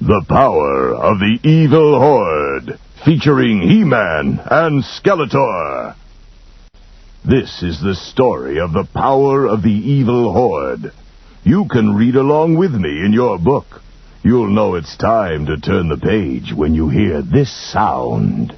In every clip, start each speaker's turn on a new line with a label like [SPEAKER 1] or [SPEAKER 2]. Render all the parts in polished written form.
[SPEAKER 1] The Power of the Evil Horde, featuring He-Man and Skeletor. This is the story of the power of the Evil Horde. You can read along with me in your book. You'll know it's time to turn the page when you hear this sound.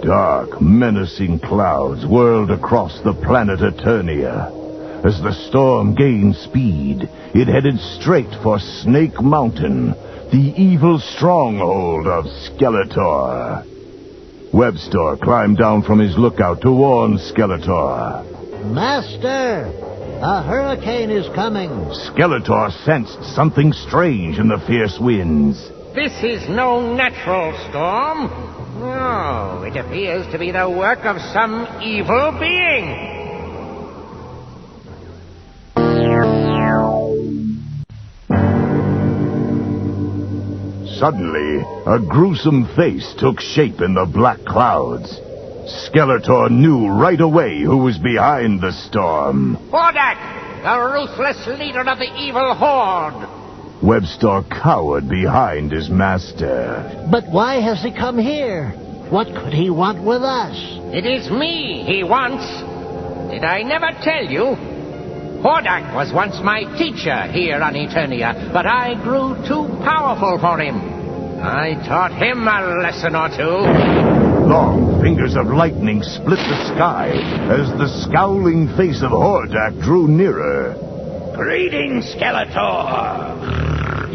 [SPEAKER 1] Dark, menacing clouds whirled across the planet Eternia. As the storm gained speed, it headed straight for Snake Mountain, the evil stronghold of Skeletor. Webster climbed down from his lookout to warn Skeletor.
[SPEAKER 2] Master, a hurricane is coming.
[SPEAKER 1] Skeletor sensed something strange in the fierce winds.
[SPEAKER 3] This is no natural storm. No, it appears to be the work of some evil being.
[SPEAKER 1] Suddenly, a gruesome face took shape in the black clouds. Skeletor knew right away who was behind the storm.
[SPEAKER 3] Horde, the ruthless leader of the evil Horde.
[SPEAKER 1] Webster cowered behind his master.
[SPEAKER 2] But why has he come here? What could he want with us?
[SPEAKER 3] It is me he wants. Did I never tell you? Horde was once my teacher here on Eternia, but I grew too powerful for him. I taught him a lesson or two.
[SPEAKER 1] Long fingers of lightning split the sky as the scowling face of Hordak drew nearer.
[SPEAKER 4] Greetings, Skeletor.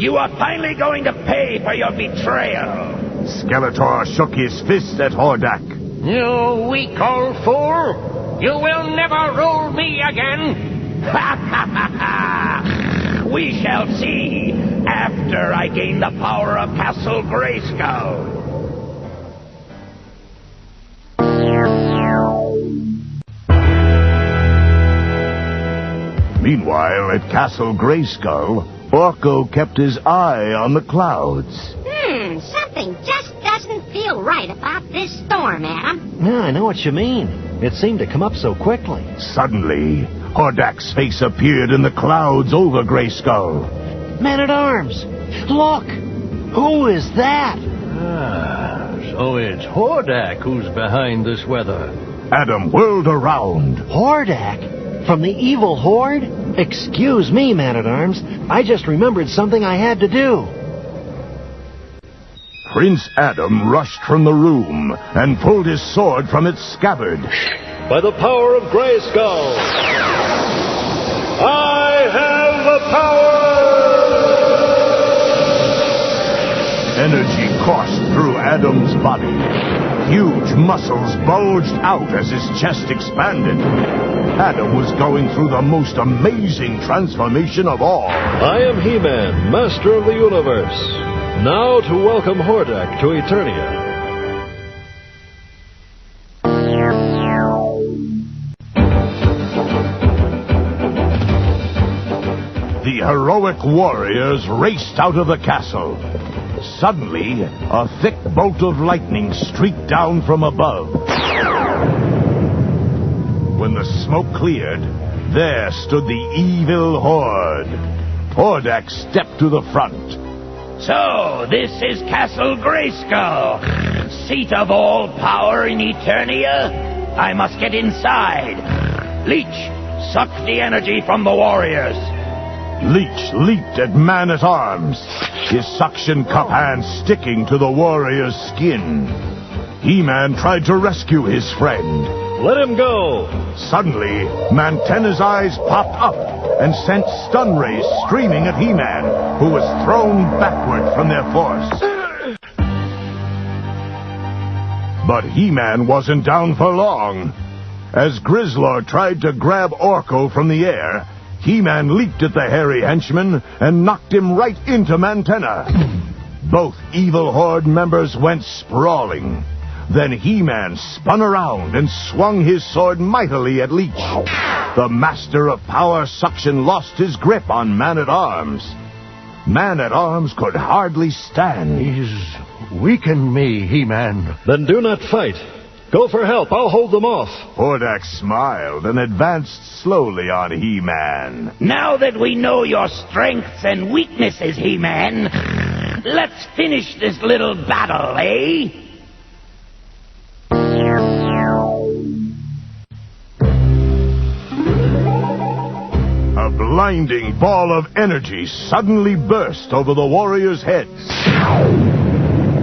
[SPEAKER 4] You are finally going to pay for your betrayal.
[SPEAKER 1] Skeletor shook his fist at Hordak.
[SPEAKER 3] You weak old fool! You will never rule me again!
[SPEAKER 4] Ha ha ha ha! We shall see after I gain the power of Castle Grayskull.
[SPEAKER 1] Meanwhile, at Castle Grayskull, Orko kept his eye on the clouds.
[SPEAKER 5] Something just doesn't feel right about this storm, Adam.
[SPEAKER 2] Yeah, I know what you mean. It seemed to come up so quickly.
[SPEAKER 1] Suddenly, Hordak's face appeared in the clouds over Grayskull.
[SPEAKER 2] Man-at-Arms! Look! Who is that?
[SPEAKER 6] So it's Hordak who's behind this weather.
[SPEAKER 1] Adam whirled around.
[SPEAKER 2] Hordak? From the evil Horde? Excuse me, Man-at-Arms. I just remembered something I had to do.
[SPEAKER 1] Prince Adam rushed from the room and pulled his sword from its scabbard.
[SPEAKER 6] By the power of Grayskull, I have the power!
[SPEAKER 1] Energy coursed through Adam's body. Huge muscles bulged out as his chest expanded. Adam was going through the most amazing transformation of all.
[SPEAKER 6] I am He-Man, Master of the Universe. Now to welcome Hordak to Eternia.
[SPEAKER 1] The heroic warriors raced out of the castle. Suddenly, a thick bolt of lightning streaked down from above. When the smoke cleared, there stood the evil Horde. Hordak stepped to the front.
[SPEAKER 4] So, this is Castle Grayskull, seat of all power in Eternia. I must get inside. Leech, suck the energy from the warriors.
[SPEAKER 1] Leech leaped at Man-at-Arms, his suction cup hand sticking to the warrior's skin. He-Man tried to rescue his friend.
[SPEAKER 6] Let him go!
[SPEAKER 1] Suddenly, Mantenna's eyes popped up and sent stun rays streaming at He-Man, who was thrown backward from their force. But He-Man wasn't down for long. As Grizzlor tried to grab Orko from the air, He-Man leaped at the hairy henchman and knocked him right into Mantenna. Both evil Horde members went sprawling. Then He-Man spun around and swung his sword mightily at Leech. The master of power suction lost his grip on Man-at-Arms. Man-at-Arms could hardly stand.
[SPEAKER 7] He's weakened me, He-Man.
[SPEAKER 6] Then do not fight. Go for help. I'll hold them off.
[SPEAKER 1] Hordak smiled and advanced slowly on He-Man.
[SPEAKER 4] Now that we know your strengths and weaknesses, He-Man, let's finish this little battle, eh?
[SPEAKER 1] A blinding ball of energy suddenly burst over the warriors' heads.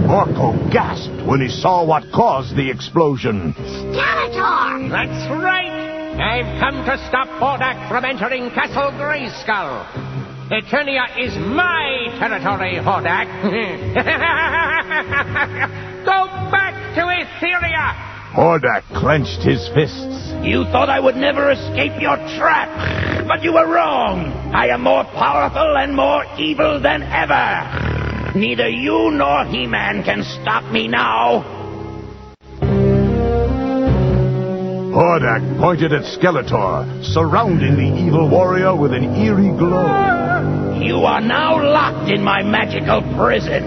[SPEAKER 1] Orko gasped when he saw what caused the explosion.
[SPEAKER 5] Skeletor!
[SPEAKER 3] That's right. I've come to stop Hordak from entering Castle Grayskull. Eternia is my territory, Hordak. Go back to Etheria!
[SPEAKER 1] Hordak clenched his fists.
[SPEAKER 4] You thought I would never escape your trap, but you were wrong. I am more powerful and more evil than ever. Neither you nor He-Man can stop me now.
[SPEAKER 1] Hordak pointed at Skeletor, surrounding the evil warrior with an eerie glow.
[SPEAKER 4] You are now locked in my magical prison.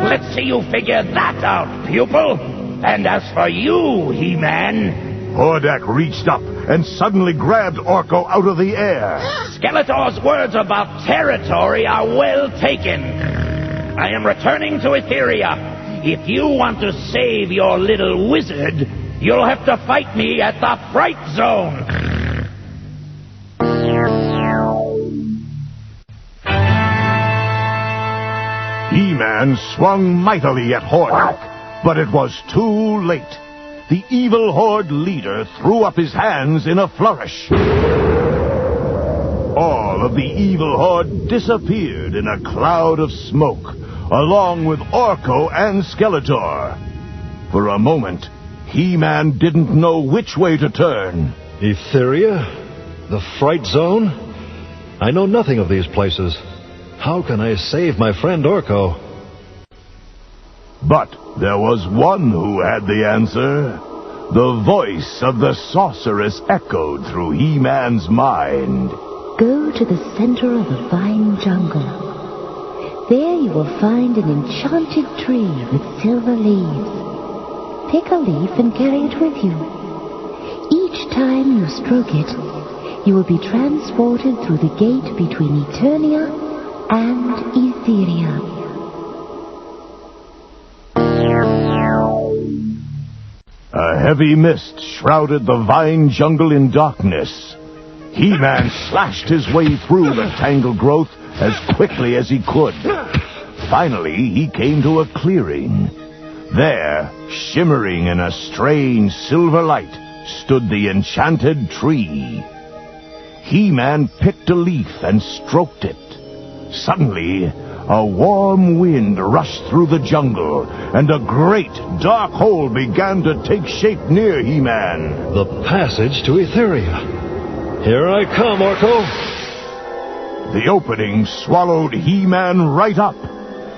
[SPEAKER 4] Let's see you figure that out, pupil. And as for you, He-Man...
[SPEAKER 1] Hordak reached up and suddenly grabbed Orko out of the air.
[SPEAKER 4] Skeletor's words about territory are well taken. I am returning to Etheria. If you want to save your little wizard, you'll have to fight me at the Fright Zone.
[SPEAKER 1] He-Man swung mightily at Hordak, but it was too late. The evil Horde leader threw up his hands in a flourish. All of the evil Horde disappeared in a cloud of smoke, along with Orko and Skeletor. For a moment, He-Man didn't know which way to turn.
[SPEAKER 6] Etheria? The Fright Zone? I know nothing of these places. How can I save my friend Orko?
[SPEAKER 1] But there was one who had the answer. The voice of the sorceress echoed through He-Man's mind.
[SPEAKER 7] Go to the center of the vine jungle. There you will find an enchanted tree with silver leaves. Pick a leaf and carry it with you. Each time you stroke it, you will be transported through the gate between Eternia and Etheria.
[SPEAKER 1] A heavy mist shrouded the vine jungle in darkness. He-Man slashed his way through the tangled growth as quickly as he could. Finally, he came to a clearing. There, shimmering in a strange silver light, stood the enchanted tree. He-Man picked a leaf and stroked it. Suddenly, a warm wind rushed through the jungle, and a great dark hole began to take shape near He-Man.
[SPEAKER 6] The passage to Etheria. Here I come, Orko.
[SPEAKER 1] The opening swallowed He-Man right up.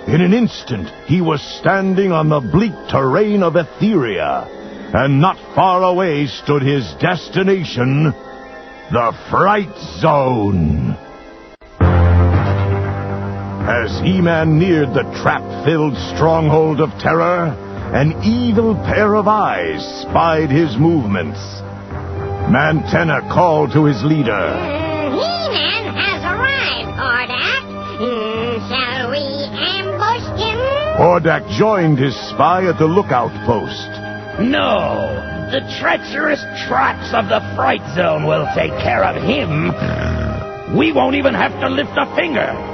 [SPEAKER 1] In an instant, he was standing on the bleak terrain of Etheria, and not far away stood his destination, the Fright Zone. As He-Man neared the trap-filled stronghold of terror, an evil pair of eyes spied his movements. Mantenna called to his leader.
[SPEAKER 5] He-Man has arrived, Hordak. Shall we ambush him?
[SPEAKER 1] Hordak joined his spy at the lookout post.
[SPEAKER 4] No, the treacherous traps of the Fright Zone will take care of him. We won't even have to lift a finger.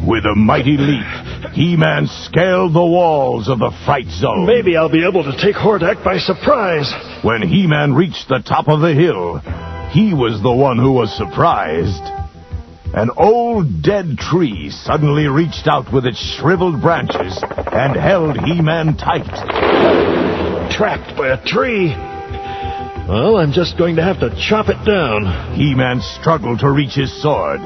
[SPEAKER 1] With a mighty leap, He-Man scaled the walls of the Fright Zone.
[SPEAKER 6] Maybe I'll be able to take Hordak by surprise.
[SPEAKER 1] When He-Man reached the top of the hill, he was the one who was surprised. An old dead tree suddenly reached out with its shriveled branches and held He-Man tight.
[SPEAKER 6] Trapped by a tree. Well, I'm just going to have to chop it down.
[SPEAKER 1] He-Man struggled to reach his sword,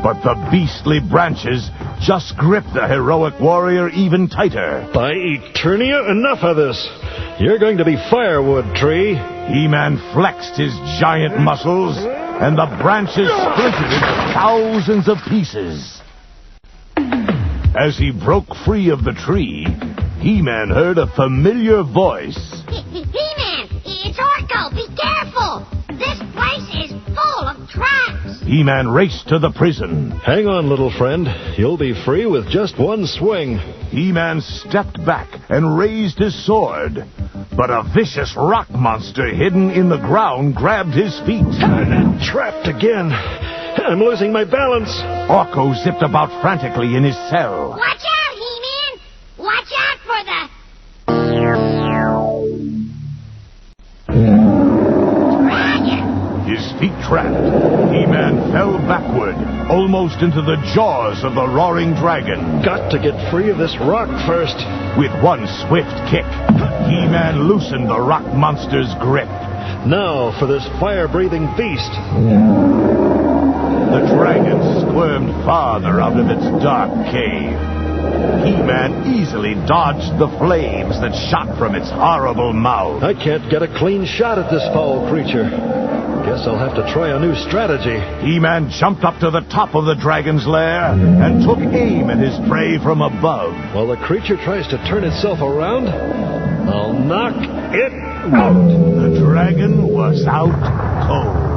[SPEAKER 1] but the beastly branches just gripped the heroic warrior even tighter.
[SPEAKER 6] By Eternia, enough of this. You're going to be firewood, tree.
[SPEAKER 1] He-Man flexed his giant muscles, and the branches splintered into thousands of pieces. As he broke free of the tree, He-Man heard a familiar voice.
[SPEAKER 5] He-Man, it's Orko. Be careful. This place is full of traps.
[SPEAKER 1] He-Man raced to the prison.
[SPEAKER 6] Hang on, little friend. You'll be free with just one swing.
[SPEAKER 1] He-Man stepped back and raised his sword. But a vicious rock monster hidden in the ground grabbed his feet.
[SPEAKER 6] Trapped again. I'm losing my balance.
[SPEAKER 1] Orko zipped about frantically in his cell.
[SPEAKER 5] Watch out, He-Man. Watch out for the...
[SPEAKER 1] His feet trapped, He-Man fell backward, almost into the jaws of the roaring dragon.
[SPEAKER 6] Got to get free of this rock first.
[SPEAKER 1] With one swift kick, He-Man loosened the rock monster's grip.
[SPEAKER 6] Now for this fire-breathing beast.
[SPEAKER 1] The dragon squirmed farther out of its dark cave. He-Man easily dodged the flames that shot from its horrible mouth.
[SPEAKER 6] I can't get a clean shot at this foul creature. Guess I'll have to try a new strategy.
[SPEAKER 1] He-Man jumped up to the top of the dragon's lair and took aim at his prey from above.
[SPEAKER 6] While the creature tries to turn itself around, I'll knock it out.
[SPEAKER 1] The dragon was out cold.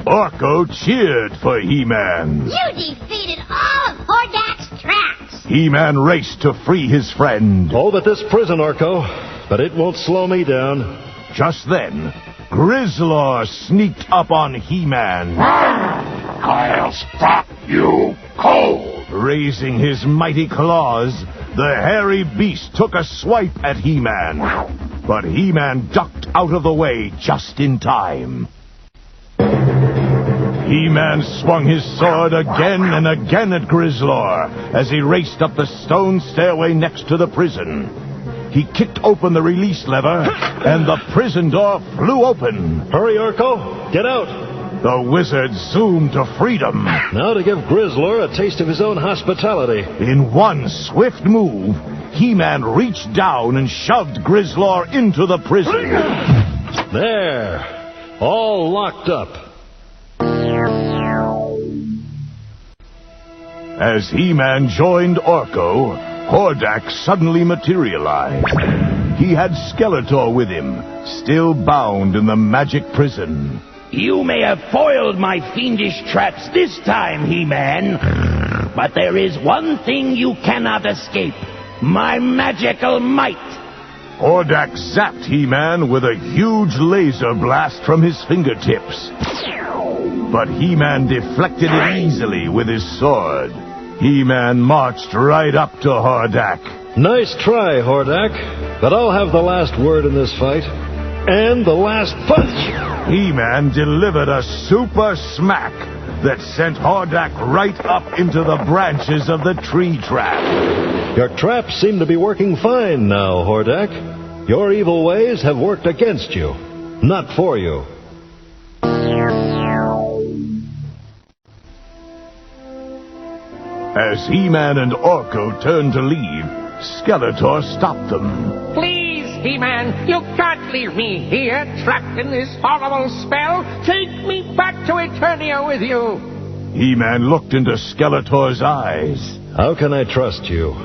[SPEAKER 1] Orko cheered for He-Man.
[SPEAKER 5] You defeated all of Hordak's traps.
[SPEAKER 1] He-Man raced to free his friend.
[SPEAKER 6] All but this prison, Orko. But it won't slow me down.
[SPEAKER 1] Just then, Grizzlor sneaked up on He-Man.
[SPEAKER 8] I'll stop you cold.
[SPEAKER 1] Raising his mighty claws, the hairy beast took a swipe at He-Man. But He-Man ducked out of the way just in time. He-Man swung his sword again and again at Grizzlor as he raced up the stone stairway next to the prison. He kicked open the release lever, and the prison door flew open.
[SPEAKER 6] Hurry, Orko. Get out.
[SPEAKER 1] The wizard zoomed to freedom.
[SPEAKER 6] Now to give Grizzlor a taste of his own hospitality.
[SPEAKER 1] In one swift move, He-Man reached down and shoved Grizzlor into the prison.
[SPEAKER 6] There. All locked up.
[SPEAKER 1] As He-Man joined Orko, Hordak suddenly materialized. He had Skeletor with him, still bound in the magic prison.
[SPEAKER 4] You may have foiled my fiendish traps this time, He-Man. But there is one thing you cannot escape. My magical might.
[SPEAKER 1] Hordak zapped He-Man with a huge laser blast from his fingertips. But He-Man deflected it easily with his sword. He-Man marched right up to Hordak.
[SPEAKER 6] Nice try, Hordak. But I'll have the last word in this fight. And the last punch.
[SPEAKER 1] He-Man delivered a super smack that sent Hordak right up into the branches of the tree trap.
[SPEAKER 6] Your traps seem to be working fine now, Hordak. Your evil ways have worked against you, not for you.
[SPEAKER 1] As He-Man and Orko turned to leave, Skeletor stopped them.
[SPEAKER 3] Please, He-Man, you can't leave me here, trapped in this horrible spell. Take me back to Eternia with you.
[SPEAKER 1] He-Man looked into Skeletor's eyes.
[SPEAKER 6] How can I trust you?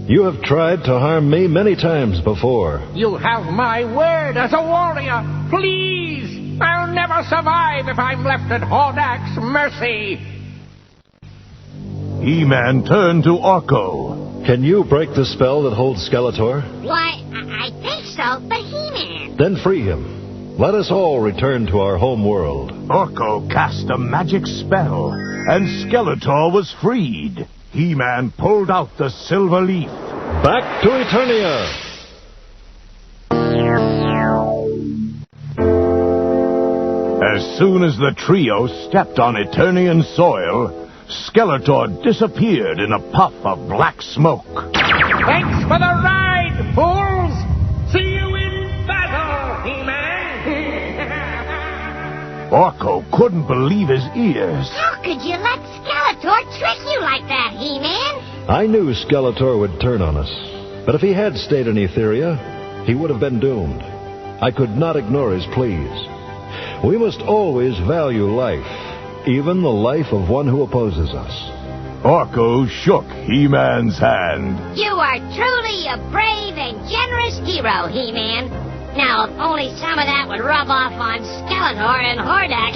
[SPEAKER 6] You have tried to harm me many times before.
[SPEAKER 3] You have my word as a warrior. Please, I'll never survive if I'm left at Hordak's mercy.
[SPEAKER 1] He-Man turned to Orko.
[SPEAKER 6] Can you break the spell that holds Skeletor?
[SPEAKER 5] Why, I think so, but He-Man...
[SPEAKER 6] Then free him. Let us all return to our home world.
[SPEAKER 1] Orko cast a magic spell, and Skeletor was freed. He-Man pulled out the silver leaf.
[SPEAKER 6] Back to Eternia!
[SPEAKER 1] As soon as the trio stepped on Eternian soil, Skeletor disappeared in a puff of black smoke.
[SPEAKER 3] Thanks for the ride, fools! See you in battle, He-Man!
[SPEAKER 1] Orko couldn't believe his ears.
[SPEAKER 5] How could you let Skeletor trick you like that, He-Man?
[SPEAKER 6] I knew Skeletor would turn on us. But if he had stayed in Etheria, he would have been doomed. I could not ignore his pleas. We must always value life. even the life of one who opposes us.
[SPEAKER 1] Orko shook He-Man's hand.
[SPEAKER 5] You are truly a brave and generous hero, He-Man. Now, if only some of that would rub off on Skeletor and Hordak.